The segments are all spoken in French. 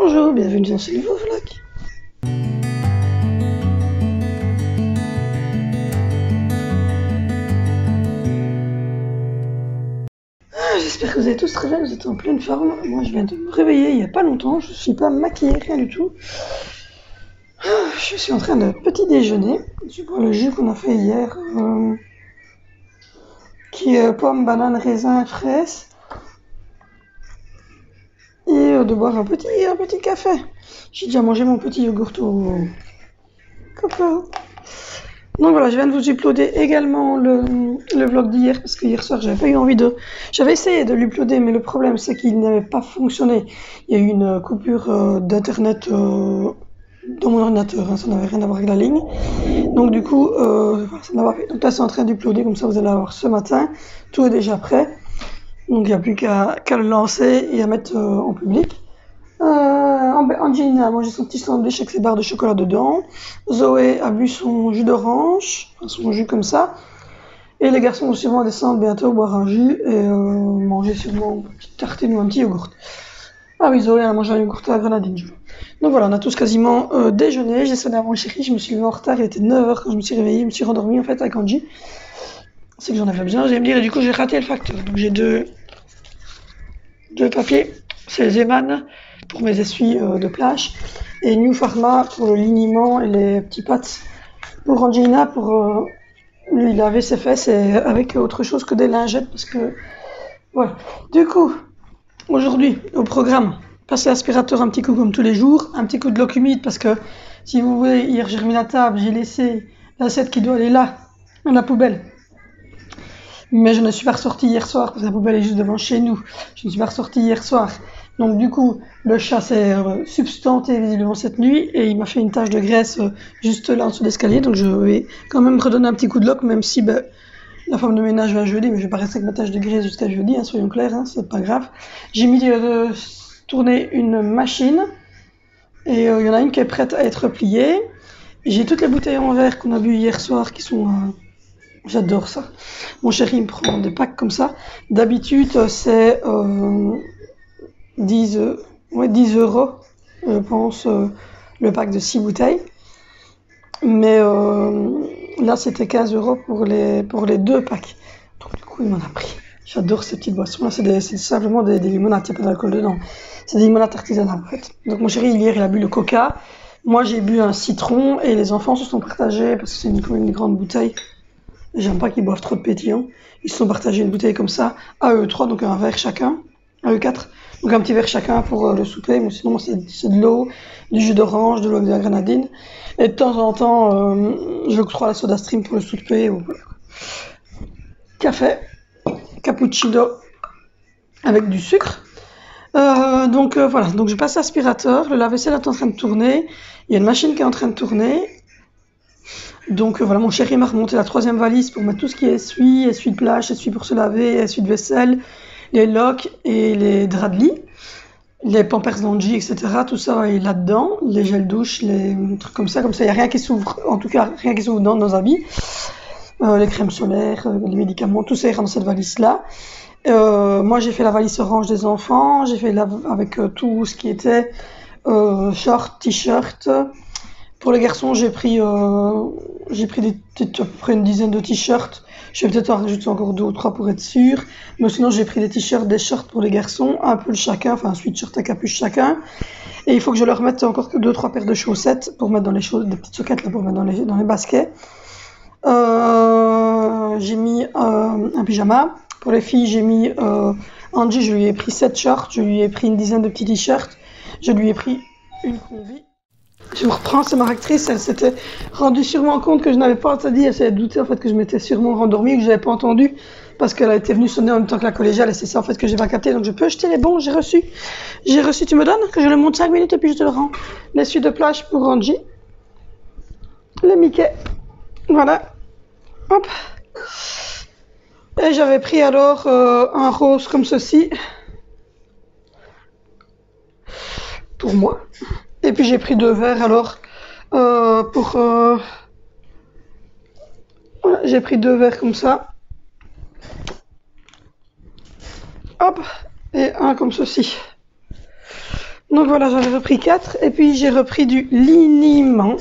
Bonjour, bienvenue dans ce nouveau vlog. J'espère que vous êtes tous très bien, vous êtes en pleine forme. Moi je viens de me réveiller il n'y a pas longtemps, je ne suis pas maquillée, rien du tout. Je suis en train de petit déjeuner. Je bois le jus qu'on a fait hier, qui est pomme, banane, raisin, fraise. Et de boire un petit café. J'ai déjà mangé mon petit yogourt au copain. Donc voilà, je viens de vous uploader également le vlog d'hier, parce que hier soir j'avais pas eu envie de... J'avais essayé de l'uploader, mais le problème c'est qu'il n'avait pas fonctionné. Il y a eu une coupure d'internet dans mon ordinateur, hein, ça n'avait rien à voir avec la ligne. Donc du coup, ça n'a pas fait. Donc là c'est en train d'uploader, comme ça vous allez avoir ce matin. Tout est déjà prêt. Donc il n'y a plus qu'à le lancer et à mettre en public. Angelina a mangé son petit sandwich avec ses barres de chocolat dedans. Zoé a bu son jus d'orange, son jus comme ça. Et les garçons aussi vont descendre bientôt boire un jus et manger sûrement une petite tartine ou un petit yogourt. Ah oui, Zoé a mangé un yogourt à la grenadine. Donc voilà, on a tous quasiment déjeuné. J'ai sonné à mon chéri, je me suis levé en retard, il était 9h quand je me suis réveillée, je me suis rendormie en fait avec Angie. C'est que j'en avais besoin, j'allais me dire, et du coup j'ai raté le facteur. Donc j'ai deux papiers, c'est Zeman pour mes essuies de plage et New Pharma pour le liniment et les petits pattes pour Angelina pour lui laver ses fesses et avec autre chose que des lingettes parce que voilà. Du coup, aujourd'hui au programme, passer l'aspirateur un petit coup comme tous les jours, un petit coup de loc humide parce que si vous voulez, hier j'ai remis la table, j'ai laissé l'assiette qui doit aller là, dans la poubelle. Mais je ne suis pas ressortie hier soir, parce que la poubelle est juste devant chez nous. Je ne suis pas ressortie hier soir. Donc du coup, le chat s'est substanté visiblement cette nuit et il m'a fait une tache de graisse juste là en dessous de l'escalier. Donc je vais quand même redonner un petit coup de loc, même si la femme de ménage vient jeudi, mais je vais pas rester avec ma tache de graisse jusqu'à jeudi, hein, soyons clairs, hein, c'est pas grave. J'ai mis de tourner une machine et il y en a une qui est prête à être pliée. J'ai toutes les bouteilles en verre qu'on a bu hier soir qui sont... J'adore ça. Mon chéri me prend des packs comme ça. D'habitude, c'est 10 euros, je pense, le pack de 6 bouteilles. Mais là, c'était 15 euros pour les 2 packs. Donc du coup, il m'en a pris. J'adore ces petites boissons. Là, c'est simplement des limonades, il n'y a pas d'alcool dedans. C'est des limonades artisanales, en fait. Donc mon chéri, hier, il a bu le coca. Moi, j'ai bu un citron et les enfants se sont partagés parce que c'est une grande bouteille. J'aime pas qu'ils boivent trop de pétillant. Ils se sont partagés une bouteille comme ça, à eux 3, donc un verre chacun, à eux 4. Donc un petit verre chacun pour le souper, mais sinon c'est de l'eau, du jus d'orange, de l'eau de la grenadine. Et de temps en temps, j'octroie la soda stream pour le souper. Ou... Café, cappuccino, avec du sucre. Donc voilà, donc je passe l'aspirateur, le lave-vaisselle est en train de tourner, il y a une machine qui est en train de tourner. Donc voilà, mon chéri m'a remonté la 3e valise pour mettre tout ce qui est essuie de plage, essuie pour se laver, essuie de vaisselle, les locs et les draps de lit, les pampers d'Angie, etc. Tout ça est là-dedans, les gels douche, les trucs comme ça, il n'y a rien qui s'ouvre, en tout cas rien qui s'ouvre dans nos habits, les crèmes solaires, les médicaments, tout ça ira dans cette valise-là. Moi j'ai fait la valise orange des enfants, j'ai fait avec tout ce qui était short, t-shirt. Pour les garçons, j'ai pris à peu près une dizaine de t-shirts. Je vais peut-être en rajouter encore 2 ou 3 pour être sûr. Mais sinon, j'ai pris des t-shirts, des shorts pour les garçons, un pull chacun, enfin un sweatshirt à capuche chacun. Et il faut que je leur mette encore 2 ou 3 paires de chaussettes pour mettre dans les des petites soquettes là, pour mettre dans les baskets. J'ai mis un pyjama. Pour les filles, j'ai mis Angie, je lui ai pris 7 shorts, je lui ai pris une dizaine de petits t-shirts, je lui ai pris une combi. Je me reprends, c'est ma actrice, elle s'était rendue sûrement compte que je n'avais pas entendu, elle s'est doutée en fait que je m'étais sûrement rendormie, que je n'avais pas entendu, parce qu'elle a été venue sonner en même temps que la collégiale, et c'est ça en fait que j'ai pas capté, donc je peux jeter les bons, j'ai reçu, tu me donnes, que je le monte 5 minutes et puis je te le rends. L'essuie de plage pour Angie, le Mickey, voilà, hop, et j'avais pris alors un rose comme ceci, pour moi. Et puis j'ai pris 2 verres alors voilà, j'ai pris 2 verres comme ça. Hop, et un comme ceci. Donc voilà, j'en ai repris 4. Et puis j'ai repris du liniment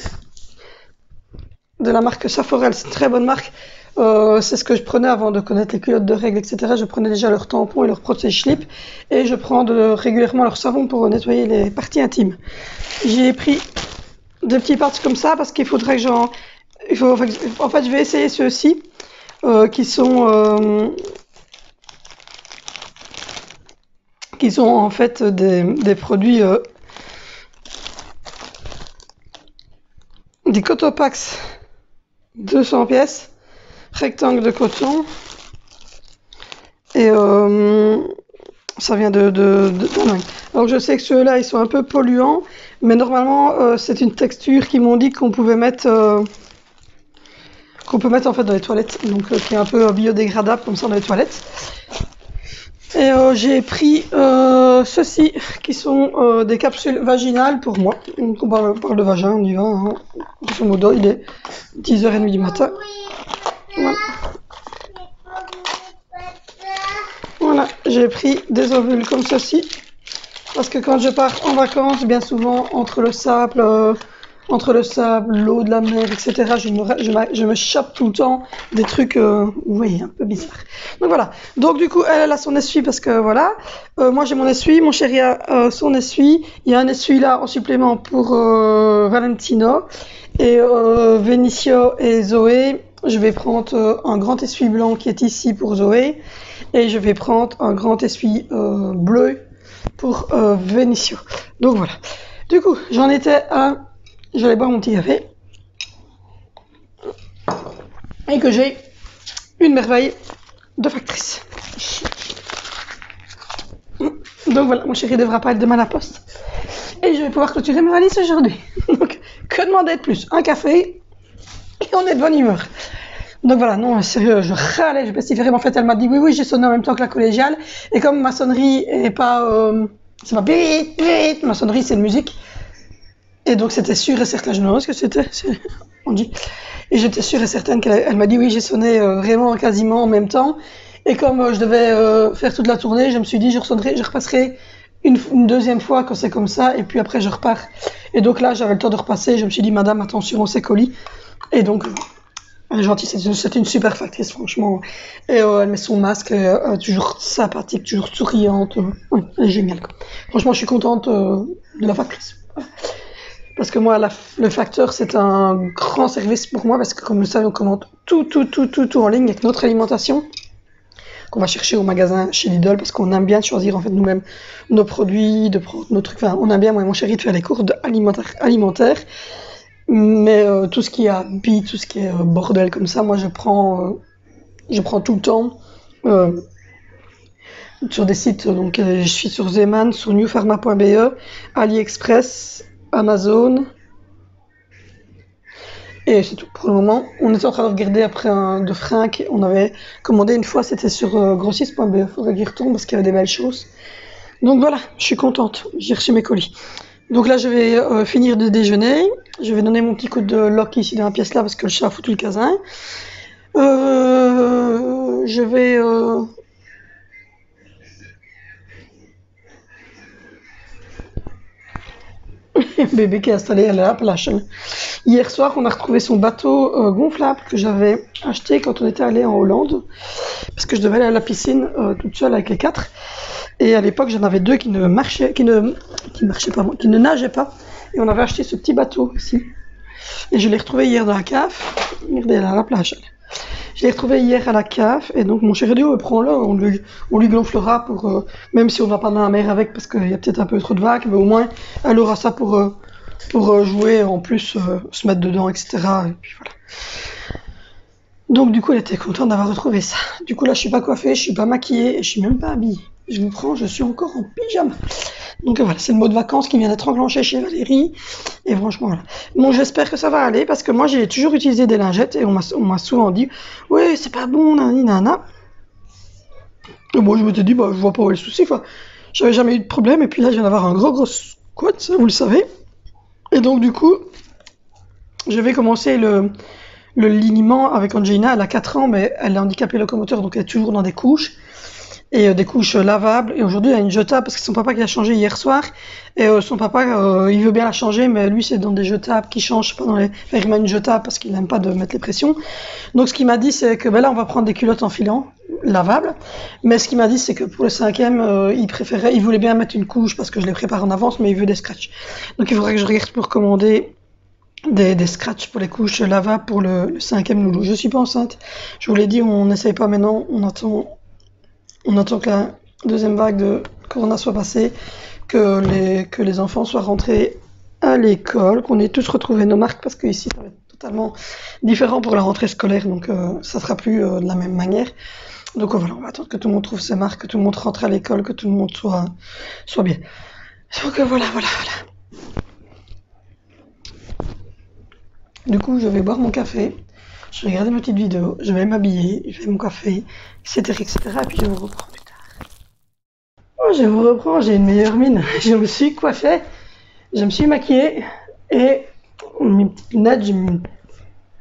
de la marque Saforel. C'est une très bonne marque. C'est ce que je prenais avant de connaître les culottes de règles, etc. Je prenais déjà leurs tampons et leurs protège-slip. Et je prends régulièrement leur savon pour nettoyer les parties intimes. J'ai pris des petits parts comme ça parce qu'il faudrait que en fait, je vais essayer ceux-ci qui sont en fait des produits des Cotopax 200 pièces, rectangle de coton, et ça vient d'Allemagne. Alors je sais que ceux-là ils sont un peu polluants, mais normalement c'est une texture qu'ils m'ont dit qu'on pouvait mettre qu'on peut mettre en fait dans les toilettes, donc qui est un peu biodégradable comme ça dans les toilettes. Et j'ai pris ceux-ci qui sont des capsules vaginales pour moi. Donc on parle de vagin, on y va. Hein. Grosso modo, il est 10h30 du matin. Voilà, voilà. J'ai pris des ovules comme ceci. Parce que quand je pars en vacances, bien souvent, entre le sable, l'eau de la mer, etc., je me chope tout le temps des trucs, oui, un peu bizarres. Donc voilà. Donc du coup, elle a son essuie parce que voilà. Moi j'ai mon essuie, mon chéri a son essuie. Il y a un essuie là en supplément pour Valentino. Et Vénicio et Zoé, je vais prendre un grand essuie blanc qui est ici pour Zoé. Et je vais prendre un grand essuie bleu pour Vénicio. Donc voilà. Du coup, j'en étais à... J'allais boire mon petit café. Et que j'ai une merveille de factrice. Donc voilà, mon chéri devra pas être demain à la poste. Et je vais pouvoir clôturer ma valise aujourd'hui. Donc, que demander de plus? Un café et on est de bonne humeur. Donc voilà, non, sérieux, je râlais, je pestiférais. En fait, elle m'a dit oui, j'ai sonné en même temps que la collégiale. Et comme ma sonnerie est pas... c'est pas bip, bip, ma sonnerie c'est de musique. Et donc c'était sûr et certain, je ne sais pas ce que c'était, on dit. Et j'étais sûre et certaine qu'elle m'a dit oui, j'ai sonné vraiment quasiment en même temps. Et comme je devais faire toute la tournée, je me suis dit je repasserai une deuxième fois quand c'est comme ça, et puis après je repars. Et donc là, j'avais le temps de repasser, je me suis dit madame, attention, on s'est colis. Et donc, elle est gentille, c'est une super factrice, franchement. Et elle met son masque, toujours sympathique, toujours souriante. Ouais, elle est géniale, quoi. Franchement, je suis contente de la factrice. Parce que moi, le facteur, c'est un grand service pour moi, parce que comme vous le savez, on commande tout en ligne avec notre alimentation, qu'on va chercher au magasin chez Lidl, parce qu'on aime bien choisir en fait nous-mêmes nos produits, de prendre nos trucs. Enfin, on aime bien, moi et mon chéri, de faire les cours alimentaires. Mais tout ce qui est habit, tout ce qui est bordel comme ça, moi je prends tout le temps sur des sites. Donc je suis sur Zeman, sur newpharma.be, AliExpress, Amazon, et c'est tout pour le moment. On était en train de regarder après de fringues. On avait commandé une fois, c'était sur grossiste.be. Faudrait que j'y retourne parce qu'il y avait des belles choses. Donc voilà, je suis contente. J'ai reçu mes colis. Donc là, je vais finir de déjeuner. Je vais donner mon petit coup de lock ici dans la pièce là parce que le chat fout tout le casin. Je vais... Bébé qui est installé à la plage. Hier soir, on a retrouvé son bateau gonflable que j'avais acheté quand on était allé en Hollande. Parce que je devais aller à la piscine toute seule avec les 4. Et à l'époque, j'en avais 2 qui ne nageaient pas. Et on avait acheté ce petit bateau ici. Et je l'ai retrouvé hier dans la cave. Regardez, elle est à la plage. Je l'ai retrouvé hier à la cave. Et donc, mon chéri dit, oh, prends-le, on lui gonflera pour, même si on va pas dans la mer avec parce qu'il y a peut-être un peu trop de vagues, mais au moins, elle aura ça pour jouer, en plus, se mettre dedans, etc. Et puis voilà. Donc, du coup, elle était contente d'avoir retrouvé ça. Du coup, là, je suis pas coiffée, je suis pas maquillée, et je suis même pas habillée. Je vous prends, je suis encore en pyjama. Donc voilà, c'est le mot de vacances qui vient d'être enclenché chez Valérie. Et franchement, voilà. Bon, j'espère que ça va aller, parce que moi, j'ai toujours utilisé des lingettes, et on m'a souvent dit, ouais, c'est pas bon, nani, nana. Et moi, je m'étais dit, bah, je vois pas où est le souci, enfin, j'avais jamais eu de problème, et puis là, je viens d'avoir un gros squat, ça, vous le savez. Et donc, du coup, je vais commencer le liniment avec Angelina. Elle a 4 ans, mais elle est handicapée locomoteur, donc elle est toujours dans des couches. et des couches lavables. Et aujourd'hui, il y a une jetable parce que son papa qui a changé hier soir. Et son papa, il veut bien la changer, mais lui, c'est dans des jetables qui changent, pas dans les. Enfin, il met une jetable parce qu'il n'aime pas de mettre les pressions. Donc, ce qu'il m'a dit, c'est que ben là, on va prendre des culottes en filant, lavables. Mais ce qu'il m'a dit, c'est que pour le 5e, il voulait bien mettre une couche parce que je les prépare en avance, mais il veut des scratchs. Donc, il faudrait que je regarde pour commander des scratchs pour les couches lavables pour le 5e loulou. Je suis pas enceinte. Je vous l'ai dit, on n'essaye pas maintenant. On attend que la deuxième vague de Corona soit passée, que les enfants soient rentrés à l'école, qu'on ait tous retrouvé nos marques, parce que ici ça va être totalement différent pour la rentrée scolaire, donc ça sera plus de la même manière. Donc voilà, on va attendre que tout le monde trouve ses marques, que tout le monde rentre à l'école, que tout le monde soit bien. Donc voilà. Du coup, je vais boire mon café, je vais regarder ma petite vidéo, je vais m'habiller, je vais mon café, etc. Et puis je vous reprends plus tard. Oh, je vous reprends, j'ai une meilleure mine. Je me suis coiffée, je me suis maquillée et mis une petite lunette, j'ai mis un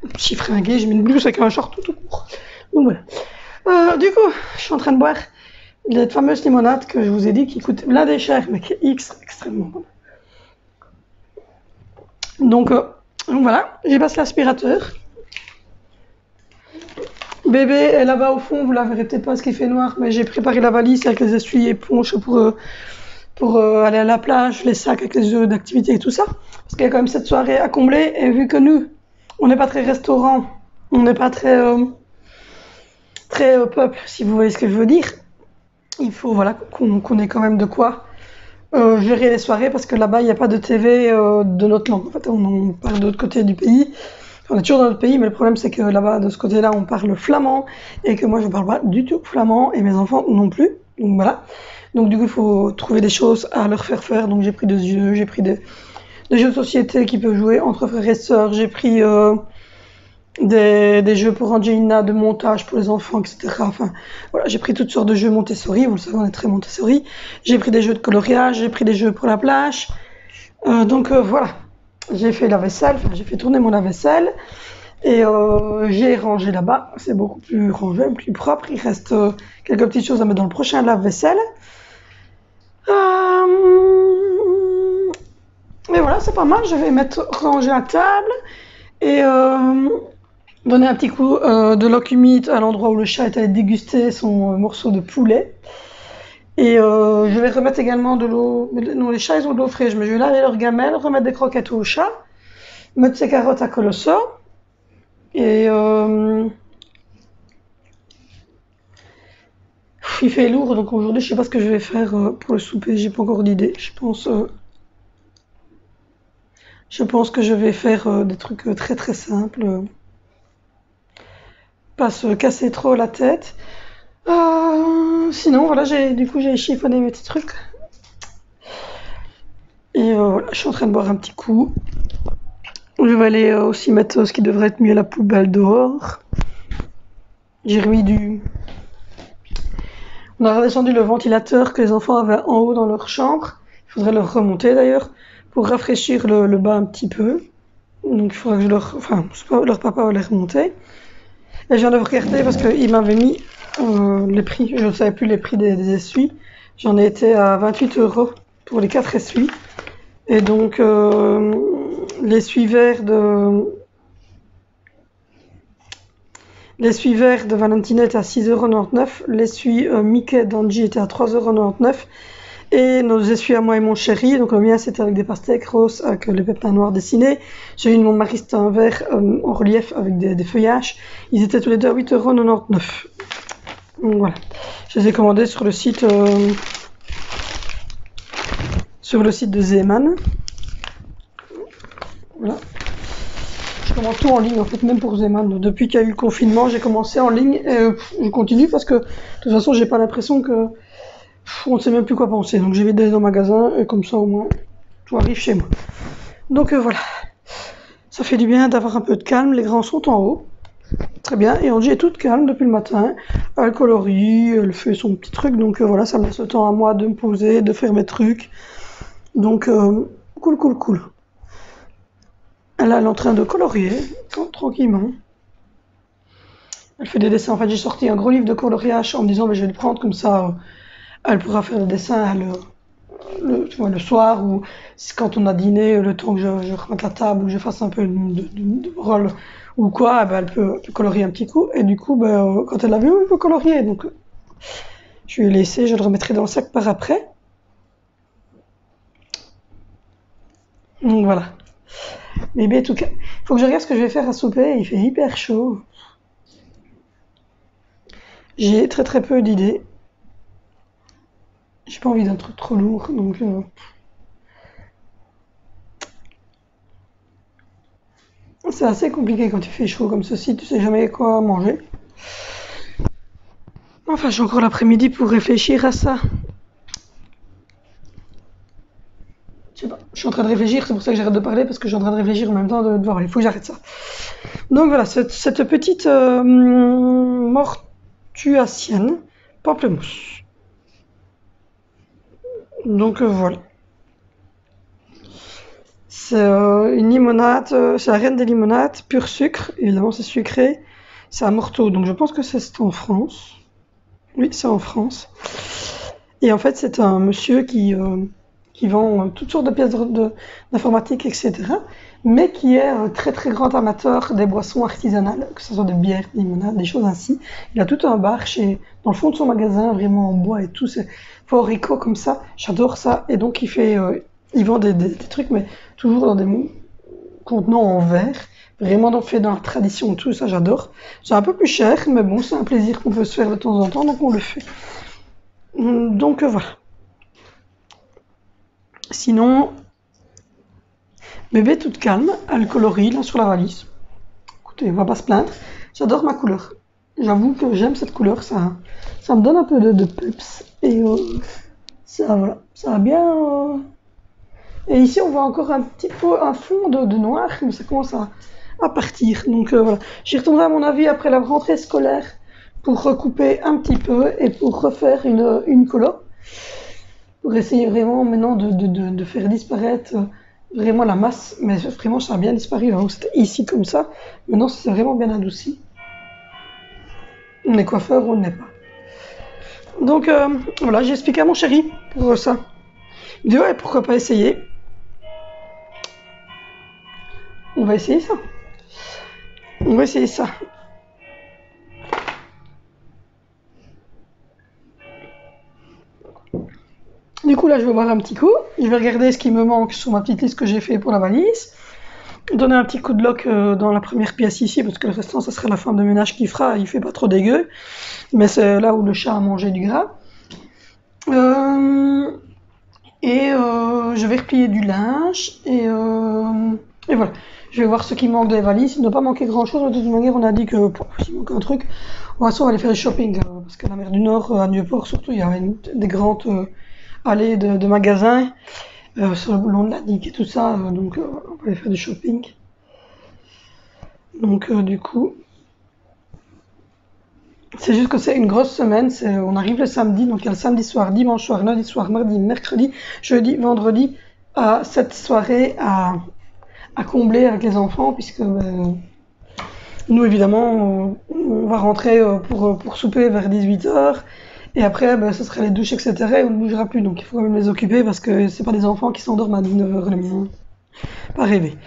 petit fringué, j'ai mis une blouse avec un short tout court. Donc voilà. Du coup, je suis en train de boire cette fameuse limonade que je vous ai dit qui coûte blindé cher, mais qui est extrêmement bonne. Donc voilà, j'ai passé l'aspirateur. Bébé est là-bas au fond, vous la verrez peut-être pas parce qu'il fait noir, mais j'ai préparé la valise avec les essuie-éponges pour aller à la plage, les sacs avec les jeux d'activité et tout ça. Parce qu'il y a quand même cette soirée à combler, et vu que nous, on n'est pas très restaurant, on n'est pas très peuple, si vous voyez ce que je veux dire, il faut voilà, qu'on ait quand même de quoi gérer les soirées, parce que là-bas, il n'y a pas de TV de notre langue. En fait, on parle de l'autre côté du pays. On est toujours dans notre pays, mais le problème, c'est que là-bas, de ce côté-là, on parle flamand, et que moi, je ne parle pas du tout flamand, et mes enfants non plus. Donc voilà. Donc du coup, il faut trouver des choses à leur faire faire. Donc j'ai pris des jeux, j'ai pris des jeux de société qui peuvent jouer entre frères et sœurs. J'ai pris des jeux pour Angelina, de montage pour les enfants, etc. Enfin, voilà, j'ai pris toutes sortes de jeux Montessori. Vous le savez, on est très Montessori. J'ai pris des jeux de coloriage, j'ai pris des jeux pour la plage. Donc voilà. J'ai fait la vaisselle, enfin, j'ai fait tourner mon lave-vaisselle et j'ai rangé là-bas. C'est beaucoup plus rangé, plus propre. Il reste quelques petites choses à mettre dans le prochain lave-vaisselle. Et voilà, c'est pas mal. Je vais ranger la table et donner un petit coup de lock humide à l'endroit où le chat est allé déguster son morceau de poulet. Et je vais remettre également de l'eau. Non, les chats ils ont de l'eau fraîche, mais je vais laver leur gamelle, remettre des croquettes au chat, mettre ses carottes à colosso. Et il fait lourd, donc aujourd'hui je sais pas ce que je vais faire pour le souper, j'ai pas encore d'idée. Je pense que je vais faire des trucs très très simples, pas se casser trop la tête. Sinon voilà, j'ai chiffonné mes petits trucs. Et voilà, je suis en train de boire un petit coup. Je vais aller aussi mettre ce qui devrait être mieux à la poubelle dehors. J'ai remis On a redescendu le ventilateur que les enfants avaient en haut dans leur chambre. Il faudrait le remonter d'ailleurs pour rafraîchir le bas un petit peu. Donc il faudrait que leur papa va les remonter. Et je viens de regarder parce qu'il m'avait mis les prix. Je ne savais plus les prix des essuies. J'en ai été à 28 € pour les 4 essuies. Et donc l'essuie vert de Valentina était à 6,99 €. L'essuie Mickey d'Angie était à 3,99 €. Et nos essuies à moi et mon chéri, donc le mien c'était avec des pastèques roses avec les pépins noirs dessinés. J'ai eu de mon mari, c'était un vert en relief avec des feuillages. Ils étaient tous les deux à 8,99 €. Donc voilà. Je les ai commandés sur le site de Zeeman. Voilà. Je commande tout en ligne en fait, même pour Zeeman. Depuis qu'il y a eu le confinement, j'ai commencé en ligne et je continue parce que de toute façon, j'ai pas l'impression que on ne sait même plus quoi penser. Donc j'évite d'aller dans le magasin et comme ça au moins tout arrive chez moi. Donc voilà. Ça fait du bien d'avoir un peu de calme. Les grands sont en haut. Très bien. Et Angie est toute calme depuis le matin. Elle colorie, elle fait son petit truc. Donc voilà, ça me laisse le temps à moi de me poser, de faire mes trucs. Donc cool. Elle est en train de colorier, tranquillement. Elle fait des dessins. En fait, j'ai sorti un gros livre de coloriage en me disant, mais je vais le prendre comme ça, elle pourra faire des dessins tu vois, le soir ou quand on a dîné, le temps que je remette la table ou que je fasse un peu de rôle ou quoi, ben, elle peut colorier un petit coup. Et du coup, ben, quand elle l'a vu, elle peut colorier. Donc, je lui ai laissé, je le remettrai dans le sac par après. Donc voilà. Bébé, en tout cas, il faut que je regarde ce que je vais faire à souper. Il fait hyper chaud. J'ai très très peu d'idées. J'ai pas envie d'un truc trop lourd, donc c'est assez compliqué quand il fait chaud comme ceci. Tu sais jamais quoi manger. Enfin, j'ai encore l'après-midi pour réfléchir à ça. Je sais pas. Je suis en train de réfléchir, c'est pour ça que j'arrête de parler parce que je suis en train de réfléchir en même temps de voir. Il faut que j'arrête ça. Donc voilà, cette petite mortuacienne pamplemousse. Donc voilà. C'est une limonade, c'est la reine des limonades, pur sucre, évidemment c'est sucré. C'est à Morteau, donc je pense que c'est en France. Oui, c'est en France. Et en fait, c'est un monsieur qui vend toutes sortes de pièces d'informatique, etc. Mais qui est un très très grand amateur des boissons artisanales, que ce soit des bières, des limonades, des choses ainsi. Il a tout un bar dans le fond de son magasin, vraiment en bois et tout, c'est fort éco comme ça. J'adore ça. Et donc il vend des trucs, mais toujours dans des contenants en verre. Vraiment fait dans la tradition, tout ça, j'adore. C'est un peu plus cher, mais bon, c'est un plaisir qu'on peut se faire de temps en temps, donc on le fait. Donc voilà. Sinon, bébé toute calme, elle colorie là sur la valise. Écoutez, on va pas se plaindre. J'adore ma couleur. J'avoue que j'aime cette couleur, ça me donne un peu de peps. Et ça, voilà, ça va bien. Et ici, on voit encore un petit peu un fond de noir, mais ça commence à partir. Donc voilà. J'y retournerai à mon avis après la rentrée scolaire pour recouper un petit peu et pour refaire une colo. Pour essayer vraiment maintenant de faire disparaître vraiment la masse. Mais vraiment, ça a bien disparu. Hein. C'était ici comme ça. Maintenant, c'est vraiment bien adouci. On est coiffeur ou on ne l'est pas. Donc voilà, j'ai expliqué à mon chéri pour ça. Il dit ouais, pourquoi pas essayer. On va essayer ça. On va essayer ça. Du coup, là, je vais boire un petit coup. Je vais regarder ce qui me manque sur ma petite liste que j'ai fait pour la valise. Donner un petit coup de lock dans la première pièce ici, parce que le restant, ça sera la femme de ménage qui fera. Il fait pas trop dégueu. Mais c'est là où le chat a mangé du gras. Je vais replier du linge. Et voilà. Je vais voir ce qui manque des valises. Il ne doit pas manquer grand-chose. De toute manière, on a dit que s'il manque un truc, de toute façon, on va aller faire du shopping. Parce qu'à la mer du Nord, à Nieuport surtout, il y a des grandes allées de magasins sur le long de la digue et tout ça. Donc, on va aller faire du shopping. Donc, du coup, c'est juste que c'est une grosse semaine. On arrive le samedi, donc il y a le samedi soir, dimanche soir, lundi soir, mardi, mercredi, jeudi, vendredi, à cette soirée à combler avec les enfants, puisque nous, évidemment, on va rentrer pour souper vers 18h. Et après, ce sera les douches, etc. Et on ne bougera plus. Donc il faut quand même les occuper parce que c'est pas des enfants qui s'endorment à 19h le midi. Pas rêver.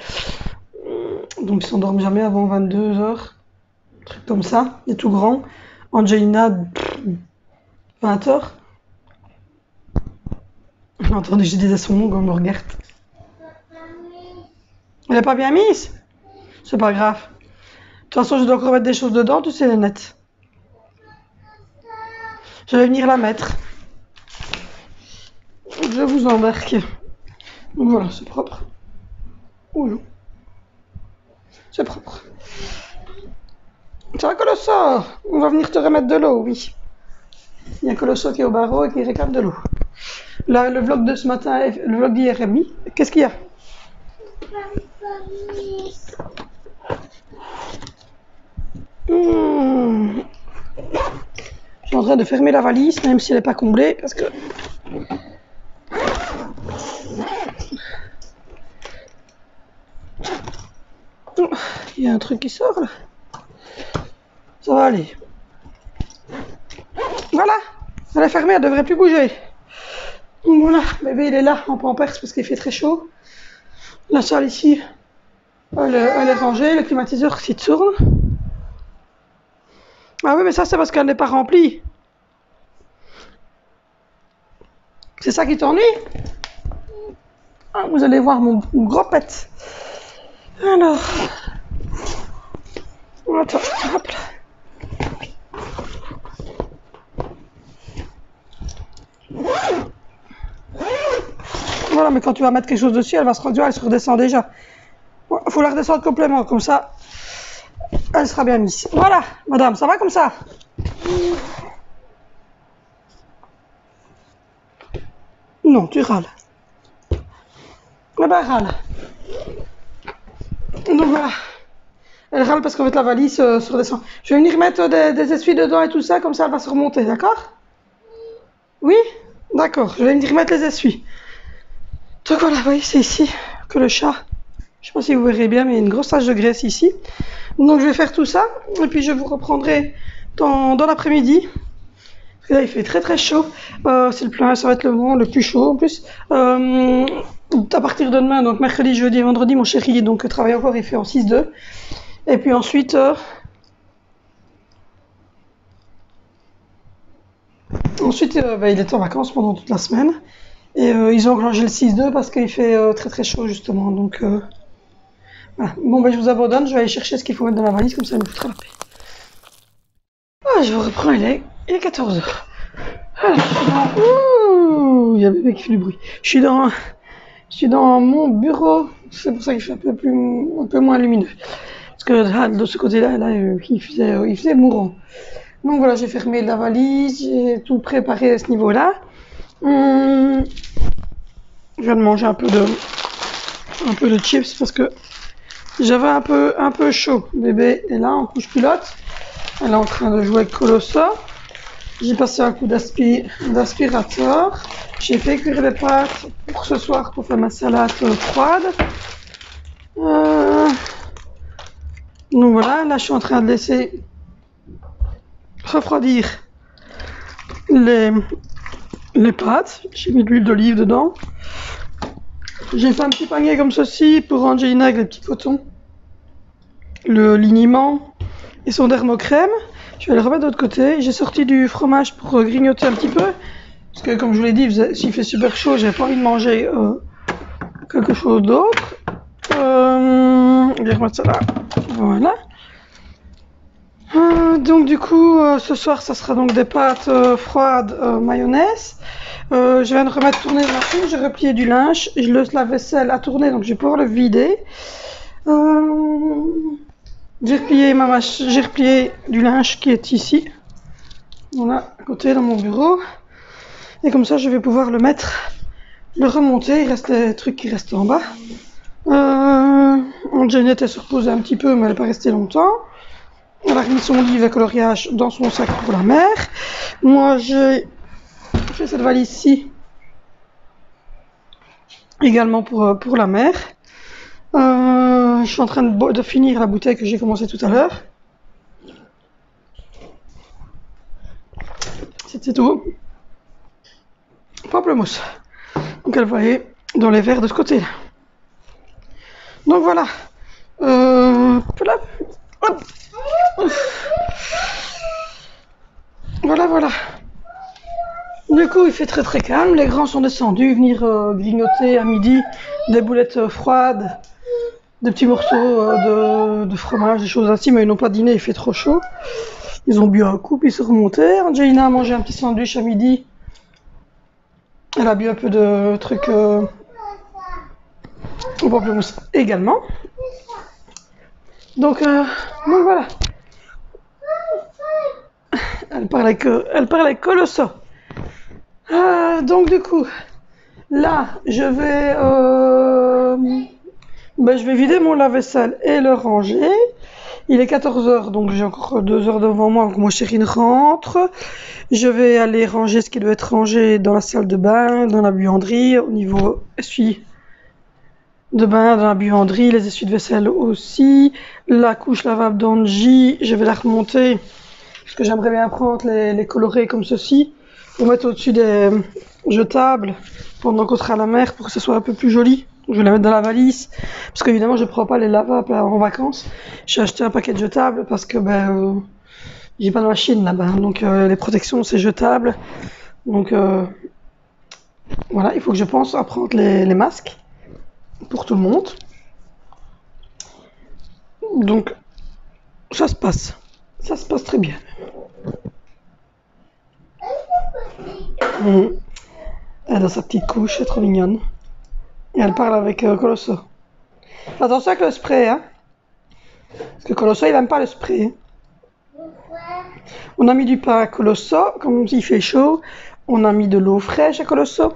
Donc ils s'endorment jamais avant 22h. Un truc comme ça. Les tout grands. Angelina, 20h. Attendez, j'ai dit son nom quand on me regarde. Elle est pas bien mise? C'est pas grave. De toute façon, je dois encore mettre des choses dedans, tu sais, les nettes. Je vais venir la mettre. Je vous embarque. Donc voilà, c'est propre. Ouh. C'est propre. Ça va, Colosso? On va venir te remettre de l'eau, oui. Il y a Colosso qui est au barreau et qui réclame de l'eau. Là, le vlog de ce matin, le vlog d'hier est mis. Qu'est-ce qu'il y a? Je suis en train de fermer la valise, même si elle n'est pas comblée, parce que... Il y a un truc qui sort, là. Ça va aller. Voilà, elle est fermée, elle devrait plus bouger. Donc voilà, bébé il est là en pampers parce qu'il fait très chaud. La salle ici, elle est rangée, le climatiseur s'y tourne. Ah oui, mais ça c'est parce qu'elle n'est pas remplie. C'est ça qui t'ennuie? Ah, vous allez voir mon gros pet. Alors, attends, hop là. Voilà, mais quand tu vas mettre quelque chose dessus, elle va se rendre, elle se redescend déjà. Il faut la redescendre complètement, comme ça, elle sera bien mise. Voilà, madame, ça va comme ça? Non, tu râles. Eh ben, râle. Donc voilà. Elle râle parce qu'en fait la valise se redescend. Je vais venir mettre des essuies dedans et tout ça, comme ça elle va se remonter, d'accord? Oui? D'accord, je vais venir mettre les essuies. Donc voilà, vous voyez, c'est ici que le chat, je sais pas si vous verrez bien, mais il y a une grosse tache de graisse ici. Donc je vais faire tout ça, et puis je vous reprendrai dans l'après-midi. Parce que là il fait très très chaud. C'est le plein, ça va être le moment le plus chaud en plus. À partir de demain, donc mercredi, jeudi et vendredi, mon chéri donc travaille encore, il fait en 6-2. Et puis ensuite, il est en vacances pendant toute la semaine. Et ils ont enclenché le 6-2 parce qu'il fait très très chaud justement. Donc voilà. Bon, je vous abandonne, je vais aller chercher ce qu'il faut mettre dans la valise, comme ça il me foutra la paix. Ah, je vous reprends, il est 14h. Ouh, il y a bébé qui fait du bruit. Je suis dans mon bureau, c'est pour ça qu'il fait un peu moins lumineux. Parce que là, de ce côté-là, il faisait mourant. Donc voilà, j'ai fermé la valise, j'ai tout préparé à ce niveau-là. Je viens de manger un peu de chips parce que j'avais un peu chaud. Bébé est là en couche culotte. Elle est en train de jouer avec Colosso. J'ai passé un coup d'aspirateur. J'ai fait cuire les pâtes pour ce soir pour faire ma salade froide. Donc voilà, là je suis en train de laisser refroidir les pâtes. J'ai mis de l'huile d'olive dedans. J'ai fait un petit panier comme ceci pour Angelina avec les petits cotons, le liniment et son dermocrème. Je vais le remettre de l'autre côté. J'ai sorti du fromage pour grignoter un petit peu. Parce que comme je vous l'ai dit, s'il fait super chaud, j'ai pas envie de manger quelque chose d'autre. Je vais remettre ça là. Voilà. Donc du coup, ce soir, ça sera donc des pâtes froides mayonnaise. Je viens de remettre tourner la machine, j'ai replié du linge, je laisse la vaisselle à tourner, donc je vais pouvoir le vider. J'ai replié du linge qui est ici, voilà, à côté dans mon bureau. Et comme ça, je vais pouvoir le remonter. Il reste les trucs qui restent en bas. Angelina s'est reposée un petit peu, mais elle n'est pas restée longtemps. Elle a remis son livre à coloriage dans son sac pour la mer. Moi, j'ai fait cette valise-ci également pour la mer. Je suis en train de finir la bouteille que j'ai commencé tout à l'heure. C'était tout. Pamplemousse. Donc elle va aller dans les verres de ce côté-là. Donc voilà. Voilà. Du coup, il fait très très calme. Les grands sont descendus venir grignoter à midi des boulettes froides, des petits morceaux de fromage, des choses ainsi, mais ils n'ont pas dîné, il fait trop chaud. Ils ont bu un coup, puis ils sont remontés. Angelina a mangé un petit sandwich à midi. Elle a bu un peu de trucs au pamplemousse également. Donc voilà. Elle parle avec Colosso. Donc du coup, là, je vais vider mon lave-vaisselle et le ranger. Il est 14h, donc j'ai encore 2 heures devant moi, donc mon chéri rentre. Je vais aller ranger ce qui doit être rangé dans la salle de bain, dans la buanderie, au niveau essuie de bain dans la buanderie, les essuies de vaisselle aussi, la couche lavable d'Angie, je vais la remonter parce que j'aimerais bien prendre les colorer comme ceci pour mettre au-dessus des jetables pendant qu'on sera à la mer pour que ce soit un peu plus joli. Je vais la mettre dans la valise parce qu'évidemment je prends pas les lavables en vacances. J'ai acheté un paquet de jetables parce que j'ai pas de machine là-bas, donc les protections c'est jetable, donc voilà, il faut que je pense à prendre les masques pour tout le monde. Donc ça se passe très bien. Elle est dans sa petite couche, c'est trop mignonne. Et elle parle avec Colosso. Attention avec le spray, hein, parce que Colosso il aime pas le spray. On a mis du pain à Colosso, comme il fait chaud. On a mis de l'eau fraîche à Colosso.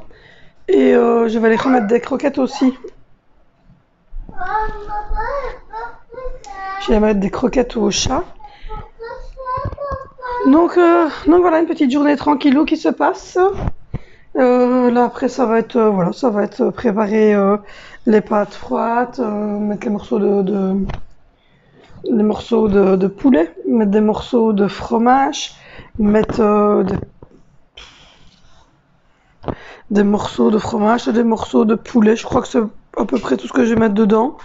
Et je vais aller remettre des croquettes aussi. Je vais mettre des croquettes au chat. Donc voilà, une petite journée tranquillou qui se passe. Là après ça va être voilà, ça va être préparer les pâtes froides, mettre les morceaux de poulet, mettre des morceaux de fromage, mettre des morceaux de fromage et des morceaux de poulet. Je crois que c'est à peu près tout ce que je vais mettre dedans.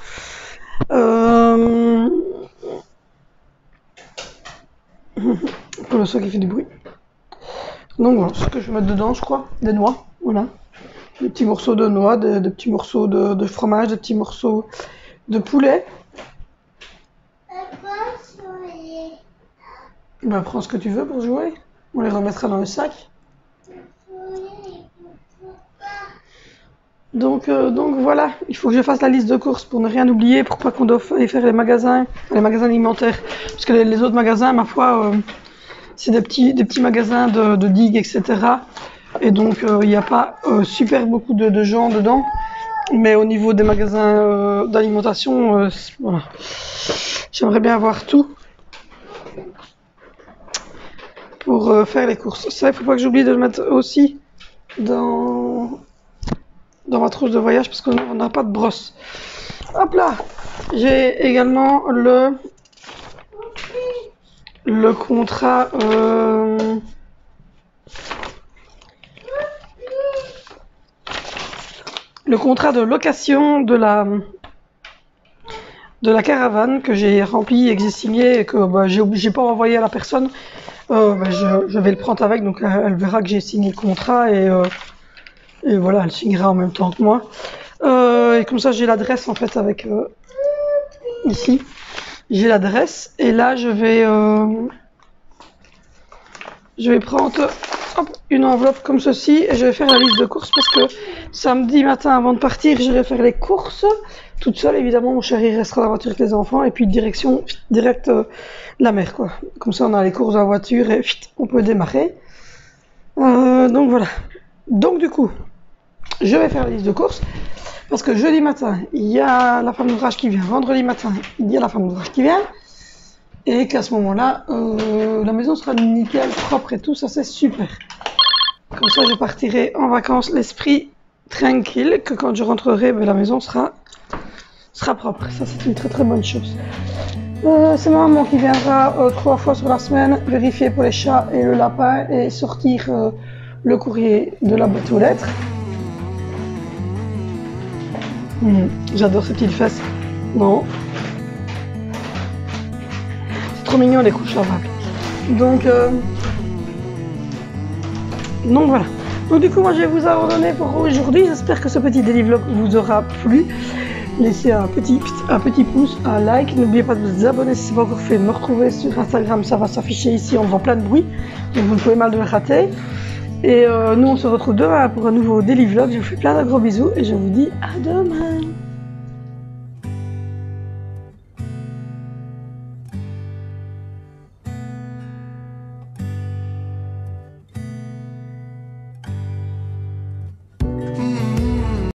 Pour le son qui fait du bruit. Donc voilà, ce que je vais mettre dedans, je crois, des noix, voilà. Des petits morceaux de noix, des petits morceaux de fromage, des petits morceaux de poulet. Ben, prends ce que tu veux pour jouer. On les remettra dans le sac. Donc voilà, il faut que je fasse la liste de courses pour ne rien oublier, pour pas qu'on doive aller faire les magasins alimentaires. Parce que les autres magasins, ma foi, c'est des petits magasins de digues, etc. Et donc il n'y a pas super beaucoup de gens dedans. Mais au niveau des magasins d'alimentation, voilà. J'aimerais bien avoir tout pour faire les courses. Ça, il faut pas que j'oublie de le mettre aussi dans ma trousse de voyage parce qu'on n'a pas de brosse. Hop là, j'ai également le contrat de location de la caravane que j'ai rempli et que j'ai signé et que j'ai pas envoyé à la personne. Je vais le prendre avec, donc elle verra que j'ai signé le contrat et voilà, elle signera en même temps que moi. Et comme ça, j'ai l'adresse en fait avec ici. J'ai l'adresse et là, je vais prendre une enveloppe comme ceci et je vais faire la liste de courses parce que samedi matin avant de partir, je vais faire les courses toute seule. Évidemment, mon chéri restera dans la voiture avec les enfants et puis direction direct la mer, quoi. Comme ça, on a les courses en voiture et on peut démarrer. Donc voilà. Donc du coup, je vais faire la liste de courses parce que jeudi matin, il y a la femme d'ouvrage qui vient. Vendredi matin, il y a la femme d'ouvrage qui vient. Et qu'à ce moment-là, la maison sera nickel, propre et tout, ça c'est super. Comme ça, je partirai en vacances l'esprit tranquille, que quand je rentrerai, la maison sera propre. Ça c'est une très très bonne chose. C'est ma maman qui viendra 3 fois sur la semaine vérifier pour les chats et le lapin et sortir le courrier de la boîte aux lettres. J'adore ces petites fesses. Non. C'est trop mignon les couches lavables. Donc voilà. Donc du coup, moi je vais vous abandonner pour aujourd'hui. J'espère que ce petit daily vlog vous aura plu. Laissez un petit pouce, un like. N'oubliez pas de vous abonner si ce n'est pas encore fait. Me retrouver sur Instagram, ça va s'afficher ici en faisant plein de bruit. Donc vous ne pouvez mal de le rater. Et nous on se retrouve demain pour un nouveau daily vlog. Je vous fais plein de gros bisous et je vous dis à demain.